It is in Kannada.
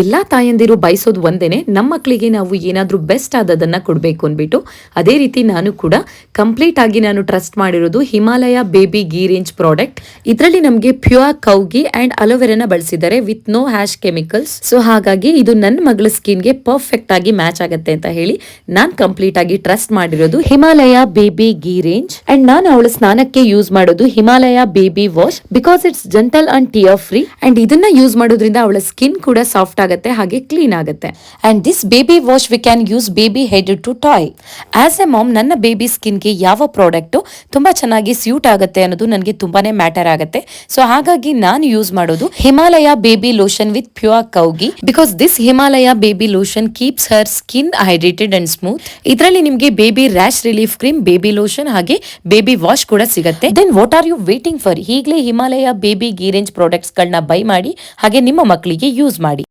ಎಲ್ಲಾ ತಾಯಂದಿರು ಬಯಸೋದು ಒಂದೇನೆ, ನಮ್ಮ ಮಕ್ಕಳಿಗೆ ನಾವು ಏನಾದ್ರೂ ಬೆಸ್ಟ್ ಆದದನ್ನ ಕೊಡಬೇಕು ಅಂದ್ಬಿಟ್ಟು. ಅದೇ ರೀತಿ ನಾನು ಕೂಡ ಕಂಪ್ಲೀಟ್ ಆಗಿ ನಾನು ಟ್ರಸ್ಟ್ ಮಾಡಿರೋದು Himalaya baby ghee range product. ಇದರಲ್ಲಿ ನಮಗೆ ಪ್ಯೂರ್ ಕೌ ಗೀ ಅಂಡ್ ಅಲೋವೆರಾನ ಬಳಸಿದ್ದಾರೆ with no harsh chemicals. So ಹಾಗಾಗಿ ಇದು ನನ್ನ ಮಗಳ ಸ್ಕಿನ್ಗೆ ಪರ್ಫೆಕ್ಟ್ ಆಗಿ ಮ್ಯಾಚ್ ಆಗುತ್ತೆ ಅಂತ ಹೇಳಿ ನಾನು ಕಂಪ್ಲೀಟ್ ಆಗಿ ಟ್ರಸ್ಟ್ ಮಾಡಿರೋದು Himalaya baby ghee range. And ನಾನು ಅವಳ ಸ್ನಾನಕ್ಕೆ ಯೂಸ್ ಮಾಡೋದು Himalaya baby wash because it's gentle and tear free. And ಇದನ್ನ ಯೂಸ್ ಮಾಡೋದ್ರಿಂದ ಅವಳ ಸ್ಕಿನ್ ಕೂಡ ಸಾಫ್ಟ್ ಆಗುತ್ತೆ, ಹಾಗೆ ಕ್ಲೀನ್ ಆಗುತ್ತೆ. And this baby wash we can use baby head to toe. As a mom ನನ್ನ ಬೇಬಿ ಸ್ಕಿನ್ಗೆ ಯಾವ ಪ್ರಾಡಕ್ಟ್ ತುಂಬಾ ಚೆನ್ನಾಗಿ ಸ್ಯೂಟ್ ಆಗುತ್ತೆ ಅನ್ನೋದು ನನಗೆ ತುಂಬಾನೇ ಮ್ಯಾಟರ್ ಆಗುತ್ತೆ. ಸೊ ಹಾಗಾಗಿ ನಾನು ಯೂಸ್ ಮಾಡೋದು Himalaya baby lotion with pure cow ghee because this Himalaya baby lotion keeps her skin hydrated and smooth. ಇದರಲ್ಲಿ ನಿಮಗೆ baby rash relief cream, baby lotion ಹಾಗೆ ಬೇಬಿ ವಾಶ್ ಕೂಡ ಸಿಗುತ್ತೆ. Then what are you waiting for? ಈಗಲೇ Himalaya baby ghee range products ಗಳನ್ನ ಬೈ ಮಾಡಿ ಹಾಗೆ ನಿಮ್ಮ ಮಕ್ಕಳಿಗೆ ಯೂಸ್ ಮಾಡಿ.